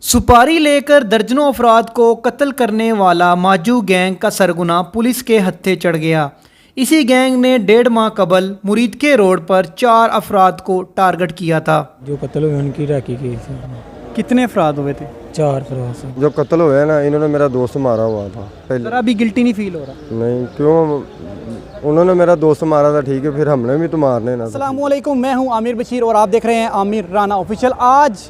सुपारी लेकर दर्जनों अफराद को कत्ल करने वाला माजू गैंग का सरगना पुलिस के हत्थे चढ़ गया। इसी गैंग ने 1.5 माह कबल मुरीद के रोड पर 4 अफराद को टारगेट किया था। जो कत्ल हुए उनकी रैकी की थी। कितने अफराद हुए थे? 4 अफराद से। जो कत्ल हुआ है ना, इन्होंने मेरा दोस्त मारा हुआ था पहले। जरा भी गिल्टी नहीं फील हो रहा? नहीं, क्यों? उन्होंने मेरा दोस्त मारा था, ठीक है, फिर हमने भी तो मारने ना। अस्सलाम वालेकुम, मैं हूं आमिर बशीर और आप देख रहे हैं आमिर राना ऑफिशियल। आज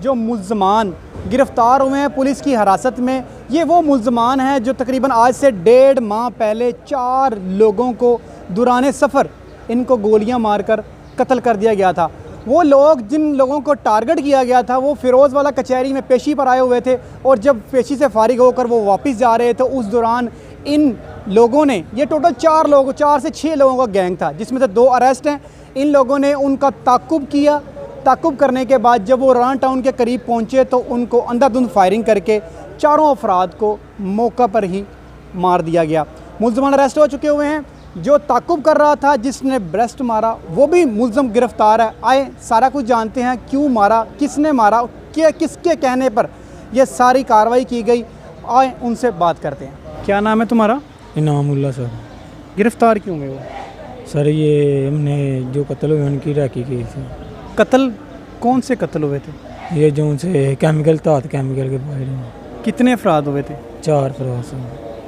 जो मुल्ज़मान गिरफ़्तार हुए हैं पुलिस की हिरासत में, ये वो मुल्ज़मान हैं जो तकरीबन आज से 1.5 माह पहले 4 लोगों को दौरान सफ़र इनको गोलियां मारकर कत्ल कर दिया गया था। वो लोग जिन लोगों को टारगेट किया गया था वो फ़िरोज़वाला कचहरी में पेशी पर आए हुए थे और जब पेशी से फारिग होकर वो वापस जा रहे थे, उस दौरान इन लोगों ने, ये टोटल 4 से 6 लोगों का गैंग था जिसमें से 2 अरेस्ट हैं। इन लोगों ने उनका ताक़ुब किया। ताक़ुब करने के बाद जब वो राना टाउन के करीब पहुंचे तो उनको अंधाधुंध फायरिंग करके 4 अफराद को मौका पर ही मार दिया गया। मुल्ज़मान अरेस्ट हो चुके हुए हैं। जो ताक़ुब कर रहा था, जिसने ब्रेस्ट मारा, वो भी मुल्ज़म गिरफ़्तार है। आए सारा कुछ जानते हैं, क्यों मारा, किसने मारा, किसके कहने पर यह सारी कार्रवाई की गई। आए उनसे बात करते हैं। क्या नाम है तुम्हारा? इनामुल्ला सर। गिरफ़्तार क्यों हुए वो? सर ये हमने जो कत्ल हुए उनकी रैकी की थी। कत्ल कौन से कत्ल हुए थे? ये जो उनसे केमिकल तात केमिकल के बाहर। कितने अफराद हुए थे? 4 अफराद से।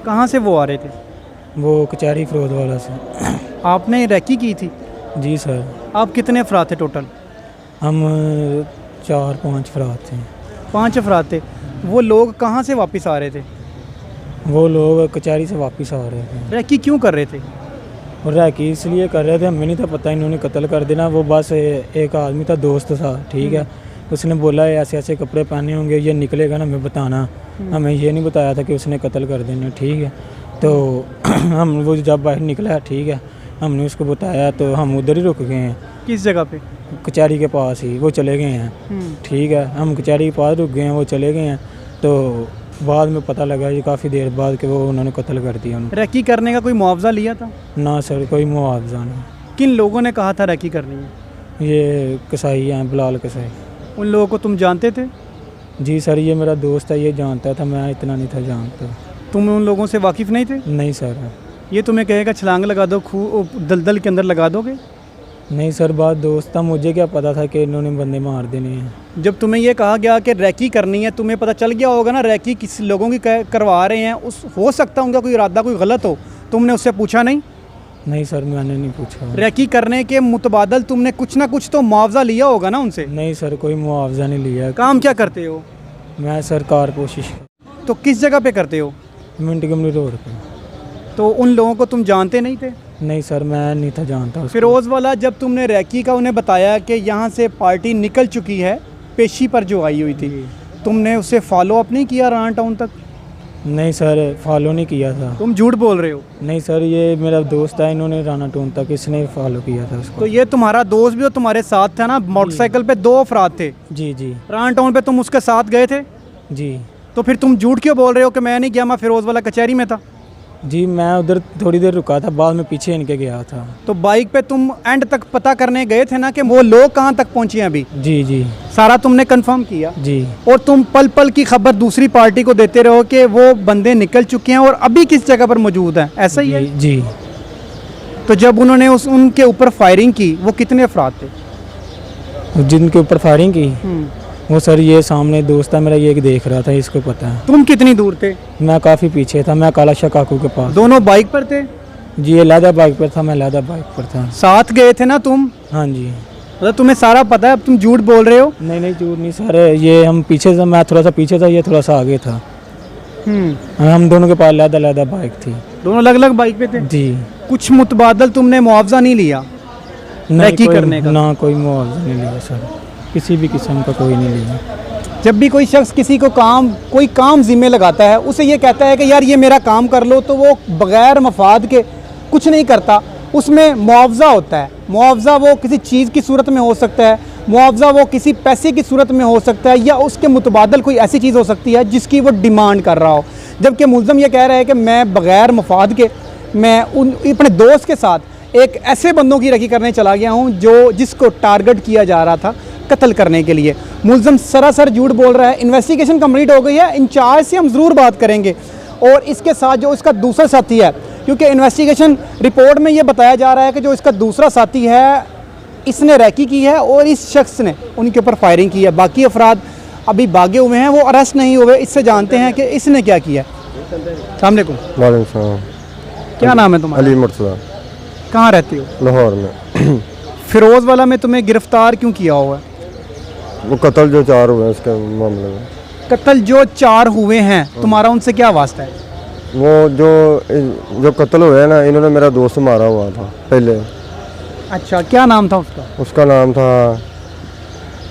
कहाँ से वो आ रहे थे? वो कचहरी फ़िरोज़वाला से। आपने रैकी की थी? जी सर। आप कितने अफराद थे टोटल? हम 4-5 अफराद थे। 5 अफराद थे। वो लोग कहाँ से वापस आ रहे थे? वो लोग कचहरी से वापस आ रहे थे। रैकी क्यों कर रहे थे? और रैकी इसलिए कर रहे थे, हमें नहीं था पता इन्होंने कत्ल कर देना। वो बस एक आदमी था, दोस्त था, ठीक है, उसने बोला ऐसे ऐसे कपड़े पहने होंगे, ये निकलेगा ना हमें बताना। हमें ये नहीं बताया था कि उसने कत्ल कर देना, ठीक है। तो हम वो जब बाहर निकला, ठीक है, हमने उसको बताया तो हम उधर ही रुक गए हैं। किस जगह पे? कचहरी के पास ही वो चले गए हैं, ठीक है। हम कचहरी के पास रुक गए हैं, वो चले गए हैं। तो बाद में पता लगा ये काफ़ी देर बाद कि वो उन्होंने कत्ल कर दिया। रैकी करने का कोई मुआवजा लिया था? ना सर, कोई मुआवजा नहीं। किन लोगों ने कहा था रैकी करनी है? ये कसाई हैं, बिलाल कसाई। उन लोगों को तुम जानते थे? जी सर, ये मेरा दोस्त है, ये जानता था, मैं इतना नहीं था जानता। तुम उन लोगों से वाकिफ़ नहीं थे? नहीं सर। ये तुम्हें कहेगा छलांग लगा दो, दलदल के अंदर लगा दोगे? नहीं सर, बात दोस्त था, मुझे क्या पता था कि इन्होंने बंदे मार देने हैं। जब तुम्हें ये कहा गया कि रैकी करनी है, तुम्हें पता चल गया होगा ना रैकी किस लोगों की करवा रहे हैं, उस हो सकता उनका कोई इरादा कोई गलत हो, तुमने उससे पूछा नहीं? नहीं सर, मैंने नहीं पूछा। रैकी करने के मुतबादल तुमने कुछ ना कुछ तो मुआवजा लिया होगा ना उनसे? नहीं सर, कोई मुआवजा नहीं लिया। काम क्या करते हो? मैं सरकार कोशिश। तो किस जगह पे करते हो? मिंटगमरी रोड पे। तो उन लोगों को तुम जानते नहीं थे? नहीं सर, मैं नहीं था जानता। फ़िरोज़वाला जब तुमने रैकी का उन्हें बताया कि यहाँ से पार्टी निकल चुकी है, पेशी पर जो आई हुई थी, तुमने उसे फॉलो अप नहीं किया राना टाउन तक? नहीं सर, फॉलो नहीं किया था। तुम झूठ बोल रहे हो। नहीं सर, ये मेरा दोस्त है, इन्होंने राना टाउन तक इसने फॉलो किया था उसको। तो ये तुम्हारा दोस्त भी और तुम्हारे साथ था ना? मोटरसाइकिल पे 2 अफराद थे। जी जी। राना टाउन पे तुम उसके साथ गए थे? जी। तो फिर तुम झूठ क्यों बोल रहे हो कि मैं नहीं गया, मैं फ़िरोज़वाला कचहरी में था? जी, मैं उधर थोड़ी देर रुका था, बाद में पीछे इनके गया था। तो बाइक पे तुम एंड तक पता करने गए थे ना कि वो लोग कहाँ तक पहुँचे हैं अभी? जी जी। सारा तुमने कंफर्म किया? जी। और तुम पल पल की खबर दूसरी पार्टी को देते रहो कि वो बंदे निकल चुके हैं और अभी किस जगह पर मौजूद हैं, ऐसा ही है? जी। तो जब उन्होंने उनके ऊपर फायरिंग की, वो कितने अफराद थे जिनके ऊपर फायरिंग की? वो सर ये सामने दोस्त है मेरा, ये देख रहा था, इसको पता है। तुम कितनी दूर थे? मैं काफ़ी पीछे था, मैं काला शाह काकू के पास। दोनों बाइक पर थे? जी, ये लादा बाइक पर था, मैं लादा बाइक पर था। साथ गए थे ना तुम? हाँ जी। मतलब तुम्हें सारा पता है, अब तुम झूठ बोल रहे हो? नहीं नहीं, झूठ नहीं सर, ये हम पीछे से, मैं थोड़ा सा पीछे था, ये थोड़ा सा आगे था। हम दोनों के पास लादा लादा बाइक थी। दोनों अलग अलग बाइक पे थे? जी। कुछ मुतबादल तुमने मुआवजा नहीं लिया रैकी करने का? ना, कोई मुआवजा नहीं लिया सर, किसी भी किस्म का कोई नहीं लिया। जब भी कोई शख्स किसी को कोई काम जिम्मे लगाता है, उसे ये कहता है कि यार ये मेरा काम कर लो, तो वो बग़ैर मफाद के कुछ नहीं करता। उसमें मुआवजा होता है। मुआवजा वो किसी चीज़ की सूरत में हो सकता है, मुआवजा वो किसी पैसे की सूरत में हो सकता है, या उसके मुतबादल कोई ऐसी चीज़ हो सकती है जिसकी वो डिमांड कर रहा हो। जबकि मुल्ज़म ये कह रहा है कि मैं बग़ैर मफाद के मैं अपने दोस्त के साथ एक ऐसे बंदों की रखी करने चला गया हूँ जिसको टारगेट किया जा रहा था कत्ल करने के लिए। मुलजम सरासर झूठ बोल रहा है। इन्वेस्टिगेशन कंप्लीट हो गई है, इंचार्ज से हम ज़रूर बात करेंगे और इसके साथ जो इसका दूसरा साथी है, क्योंकि इन्वेस्टिगेशन रिपोर्ट में ये बताया जा रहा है कि जो इसका दूसरा साथी है इसने रैकी की है और इस शख्स ने उनके ऊपर फायरिंग की है। बाकी अफराद अभी भागे हुए हैं, वो अरेस्ट नहीं हुए। इससे जानते हैं कि इसने क्या किया। अस्सलाम वालेकुम। वालेकुम सलाम। क्या नाम है तुम्हारा? अली मुर्तज़ा। कहाँ रहते हो? लाहौर में। फिरोज़ वाला में तुम्हें गिरफ्तार क्यों किया हुआ है? वो कत्ल जो 4 हुए हैं उसके मामले में। कत्ल जो 4 हुए हैं, तुम्हारा उनसे क्या वास्ता है? वो जो कत्ल हुए हैं ना, इन्होंने मेरा दोस्त मारा हुआ था पहले। अच्छा, क्या नाम था उसका? उसका नाम था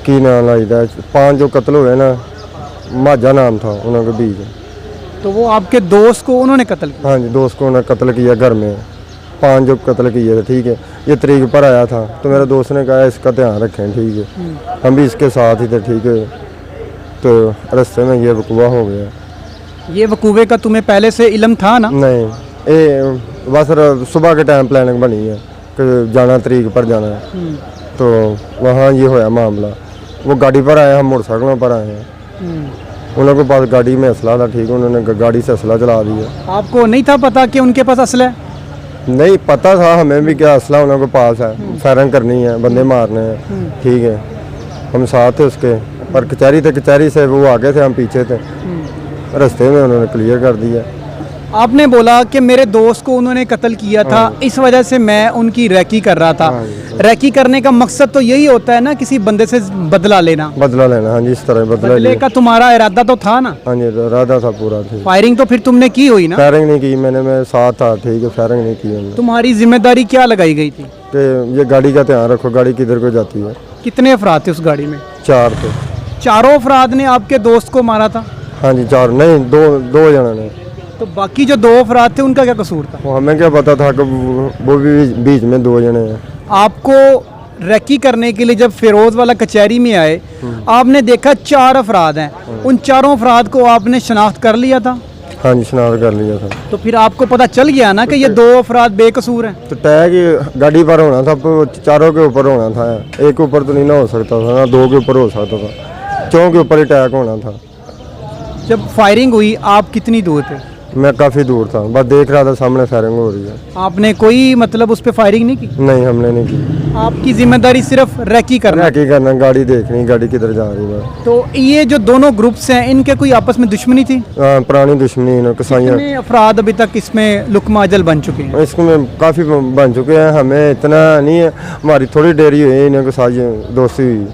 की नाम लाइदा। 5 जो कत्ल हुए ना, माजा नाम था उनके बीच। तो वो आपके दोस्त को उन्होंने कत्ल किया? हाँ जी, दोस्त को उन्होंने कत्ल किया घर में। 5 जो कत्ल किए थे, ठीक है। ये तरीक पर आया था तो मेरे दोस्त ने कहा इसका ध्यान रखें, ठीक है। हम भी इसके साथ ही थे, ठीक है। तो रास्ते में ये वकूआ हो गया। ये वकूवे का तुम्हें पहले से इल्म था ना? नहीं, ये बस सुबह के टाइम प्लानिंग बनी है कि जाना तरीक पर जाना है। तो वहाँ ये होया मामला। वो गाड़ी पर आए, हम मोटरसाइकिलों पर आए हैं। उनके पास गाड़ी में असला था, ठीक है। उन्होंने गाड़ी से असला चला दिया। आपको नहीं था पता कि उनके पास असला है? नहीं पता था हमें भी क्या असला उनके पास है, फायरिंग करनी है, बंदे मारने हैं, ठीक है। हम साथ थे उसके, पर कचहरी थे, कचहरी से वो आगे थे, हम पीछे थे। रास्ते में उन्होंने क्लियर कर दिया। आपने बोला कि मेरे दोस्त को उन्होंने कत्ल किया था, इस वजह से मैं उनकी रैकी कर रहा था। रैकी करने का मकसद तो यही होता है ना, किसी बंदे से बदला लेना। बदला लेना, हाँ जी, इस तरह बदला बदले लिया। का तुम्हारा इरादा तो था ना? हाँ जी, इरादा था पूरा, ठीक। फायरिंग तो फिर तुमने की हुई ना? फायरिंग नहीं की मैंने, मैं साथ था, ठीक है। फायरिंग नहीं की हमने। तुम्हारी जिम्मेदारी क्या लगाई गई थी? कि ये गाड़ी का ध्यान रखो, गाड़ी किधर को जाती है। कितने अफराद थे उस गाड़ी में? 4 थे। 4 अफराद ने आपके दोस्त को मारा था? हाँ जी, 4 नहीं, 2 जना ने। तो बाकी जो 2 अफराद थे उनका क्या कसूर था? वो हमें क्या पता था कि वो भी बीच में 2 जने हैं। आपको रैकी करने के लिए जब फिरोज वाला कचहरी में आए, आपने देखा 4 अफराद हैं। उन 4 अफराद को आपने शनाख्त कर लिया था? हाँ जी, शनाख्त कर लिया था। तो फिर आपको पता चल गया ना कि ये 2 अफराद बेकसूर हैं? तो तय कि गाड़ी पर होना था, 4 के ऊपर होना था। एक ऊपर तो नहीं ना हो सकता था, ना 2 के ऊपर हो सकता था। 4 के ऊपर अटैक होना था। जब फायरिंग हुई आप कितनी दूर थे? मैं काफ़ी दूर था, बस देख रहा था सामने फायरिंग हो रही है। आपने कोई मतलब उस पर फायरिंग नहीं की? नहीं, हमने नहीं की। आपकी जिम्मेदारी सिर्फ रैकी करना? रैकी करना, गाड़ी देखनी, गाड़ी किधर जा रही है। तो ये जो दोनों ग्रुप्स हैं, इनके कोई आपस में दुश्मनी थी? पुरानी दुश्मनी है, कसाइयाँ। कितने अफराद अभी तक इसमें लुकमा अजल बन चुके हैं? इसमें काफ़ी बन चुके हैं। हमें इतना नहीं है, हमारी थोड़ी देरी हुई इनके साथ दोस्ती हुई,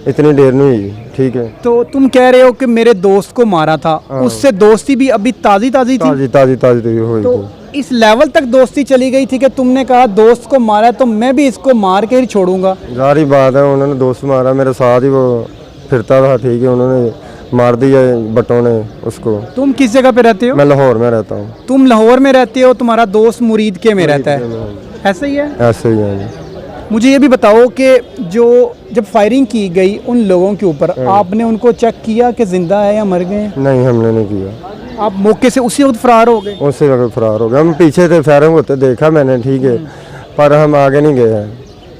इतनी देर नहीं हुई, ठीक है। तो तुम कह रहे हो कि मेरे दोस्त को मारा था, उससे दोस्ती भी अभी ताज़ी ताज़ी थी? ताज़ी हुई तो थी। इस लेवल तक दोस्ती चली गई थी कि तुमने कहा दोस्त को मारा तो मैं भी इसको मार के ही छोड़ूंगा? जारी बात है, उन्होंने दोस्त मारा, मेरे साथ ही वो फिरता था, ठीक है। उन्होंने मार दिया बटों ने उसको। तुम किस जगह पे रहते हो? मैं लाहौर में रहता हूँ। तुम लाहौर में रहते हो, तुम्हारा दोस्त मुरीद के में रहता है, ऐसे ही है? ऐसे ही है। मुझे ये भी बताओ कि जो जब फायरिंग की गई उन लोगों के ऊपर, आपने उनको चेक किया कि जिंदा है या मर गए हैं? नहीं, हमने नहीं किया। आप मौके से उसी वक्त फरार हो गए? उससे वक्त फरार हो गए। हम पीछे थे, फायरिंग होते देखा मैंने, ठीक है। पर हम आगे नहीं गए हैं,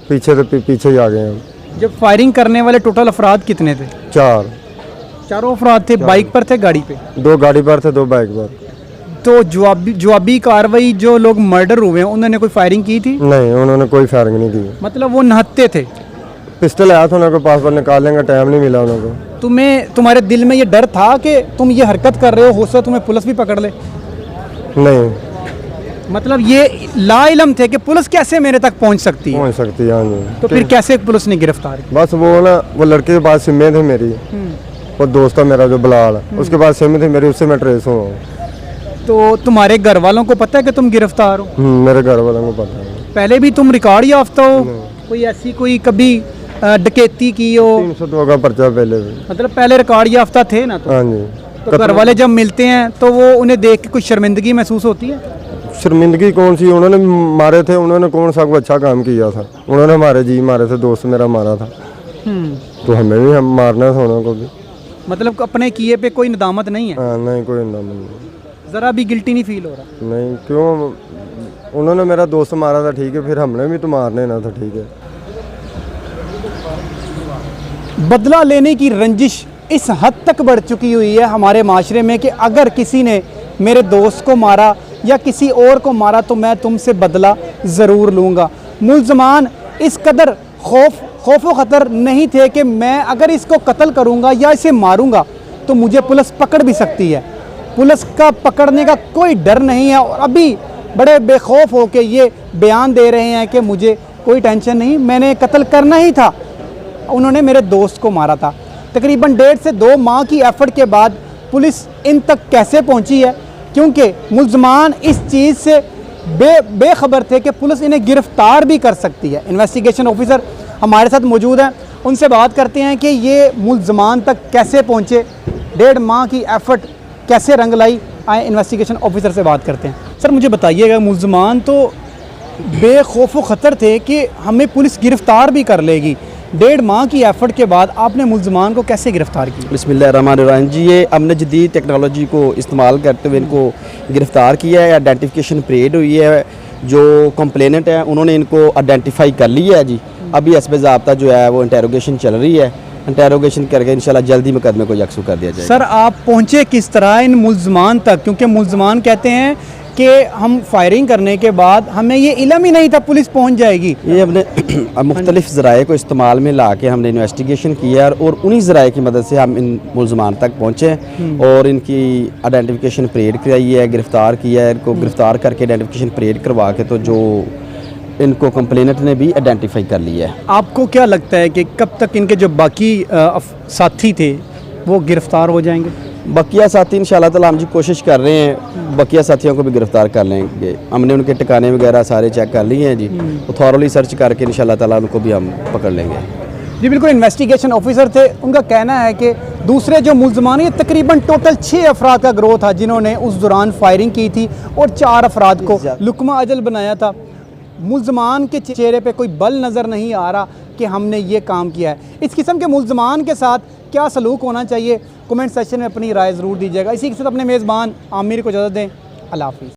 पीछे तो पीछे ही आ गए हम। जब फायरिंग करने वाले टोटल अफराद कितने थे? 4 अफराद थे। बाइक पर थे, गाड़ी पे? 2 गाड़ी पर थे, 2 बाइक पर। तो जवाबी कार्रवाई जो लोग मर्डर हुए हैं उन्होंने कोई फायरिंग की थी? नहीं, उन्होंने कोई फायरिंग नहीं की। मतलब वो नहत्ते थे? पिस्टल आया था उनके पास, पर निकालने का टाइम नहीं मिला उनको। तुम्हारे दिल में ये डर था कि तुम ये हरकत कर रहे हो सकता तुम्हें पुलिस भी पकड़ ले? नहीं, मतलब ये लाइलम थे कि पुलिस कैसे मेरे तक पहुंच सकती है? पहुंच सकती है, हाँ जी। तो फिर कैसे पुलिस ने गिरफ्तार किया? बस वो ना, वो लड़के के पास सिमें थे मेरी, वो दोस्त था मेरा जो बिलाल, उसके पास सिम थी मेरी, उससे मैं ट्रेस हुआ। तो तुम्हारे घर वालों को पता है कि तुम गिरफ्तार हो? मेरे घर वालों को पता है। पहले भी तुम रिकॉर्ड याफ्ता हो? कोई ऐसी कोई कभी डकैती की हो? 302 का पर्चा पहले भी। मतलब पहले रिकॉर्ड याफ्ता थे ना तुम? हाँ जी। तो घर वाले जब मिलते हैं तो वो उन्हें देख के कुछ शर्मिंदगी महसूस होती है? शर्मिंदगी कौन सी, उन्होंने मारे थे, उन्होंने कौन सा अच्छा काम किया था? उन्होंने हमारे जी मारे थे, दोस्त मेरा मारा था, तो हमें भी हम मारना था उनको भी। मतलब अपने किए पे कोई नदामत नहीं है? हाँ, नहीं, कोई नदामत नहीं। ज़रा भी गिल्टी नहीं फील हो रहा? नहीं, क्यों? उन्होंने मेरा दोस्त मारा था, ठीक है, फिर हमने भी तो मारने ना था, ठीक है। बदला लेने की रंजिश इस हद तक बढ़ चुकी हुई है हमारे माशरे में कि अगर किसी ने मेरे दोस्त को मारा या किसी और को मारा तो मैं तुमसे बदला ज़रूर लूँगा। मुल्ज़मान इस कदर खौफो ख़तर नहीं थे कि मैं अगर इसको कत्ल करूँगा या इसे मारूँगा तो मुझे पुलिस पकड़ भी सकती है। पुलिस का पकड़ने का कोई डर नहीं है और अभी बड़े बेखौफ हो के ये बयान दे रहे हैं कि मुझे कोई टेंशन नहीं, मैंने कत्ल करना ही था, उन्होंने मेरे दोस्त को मारा था। तकरीबन 1.5 से 2 माह की एफर्ट के बाद पुलिस इन तक कैसे पहुंची है, क्योंकि मुल्ज़मान इस चीज़ से बेखबर थे कि पुलिस इन्हें गिरफ़्तार भी कर सकती है। इन्वेस्टिगेशन ऑफिसर हमारे साथ मौजूद हैं, उनसे बात करते हैं कि ये मुल्ज़मान तक कैसे पहुँचे, 1.5 माह की एफर्ट कैसे रंग लाई। आए इन्वेस्टिगेशन ऑफिसर से बात करते हैं। सर मुझे बताइएगा, मुल्ज़मान तो बेखौफ ख़तर थे कि हमें पुलिस गिरफ़्तार भी कर लेगी, 1.5 माह की एफ़र्ट के बाद आपने मुल्ज़मान को कैसे गिरफ़्तार किया? बिस्मिल्लाहिर्रहमानिर्रहीम जी, ये हमने जदीद टेक्नोलॉजी को इस्तेमाल करते हुए इनको गिरफ़्तार किया है। आइडेंटिफिकेशन परेड हुई है, जो कंप्लेनेंट है उन्होंने इनको आइडेंटिफाई कर लिया है जी। अभी हस्ब ज़ाब्ता जो है वो इंटेरोगेशन चल रही है, इंटेरोगेशन करके इंशाल्लाह जल्दी मुकदमे को यकसू कर दिया जाएगा। सर आप पहुँचे किस तरह इन मुल्ज़मान तक, क्योंकि मुल्ज़मान कहते हैं कि हम फायरिंग करने के बाद हमें ये इल्म ही नहीं था पुलिस पहुंच जाएगी। ये हमने मुख्तलिफ ज़राए को इस्तेमाल में ला के हमने इन्वेस्टिगेशन किया और उन्हीं ज़राए की मदद से हम इन मुल्ज़मान तक पहुँचे और इनकी आइडेंटिफिकेशन परेड कराई है, गिरफ़्तार किया है। इनको गिरफ़्तार करके आइडेंटिफिकेशन परेड करवा के तो जो इनको कंप्लेनेंट ने भी आइडेंटिफाई कर लिया है। आपको क्या लगता है कि कब तक इनके जो बाकी साथी थे वो गिरफ़्तार हो जाएंगे? बकिया साथी इंशाल्लाह ताला हम जी कोशिश कर रहे हैं, बकिया साथियों को भी गिरफ़्तार कर लेंगे। हमने उनके ठिकाने वगैरह सारे चेक कर लिए हैं जी, तो थॉरली सर्च करके इंशाल्लाह ताला उनको भी हम पकड़ लेंगे जी। बिल्कुल, इन्वेस्टिगेशन ऑफिसर थे, उनका कहना है कि दूसरे जो मुल्ज़मान, ये तकरीबन टोटल 6 अफराद का ग्रोह था जिन्होंने उस दौरान फायरिंग की थी और 4 अफराद को लुकमा अजल बनाया था। मुल्ज़मान के चेहरे पे कोई बल नज़र नहीं आ रहा कि हमने ये काम किया है। इस किस्म के मुल्ज़मान के साथ क्या सलूक होना चाहिए, कमेंट सेक्शन में अपनी राय ज़रूर दीजिएगा। इसी के साथ अपने मेज़बान आमिर को इजाज़त दें। अल्लाह हाफ़िज़।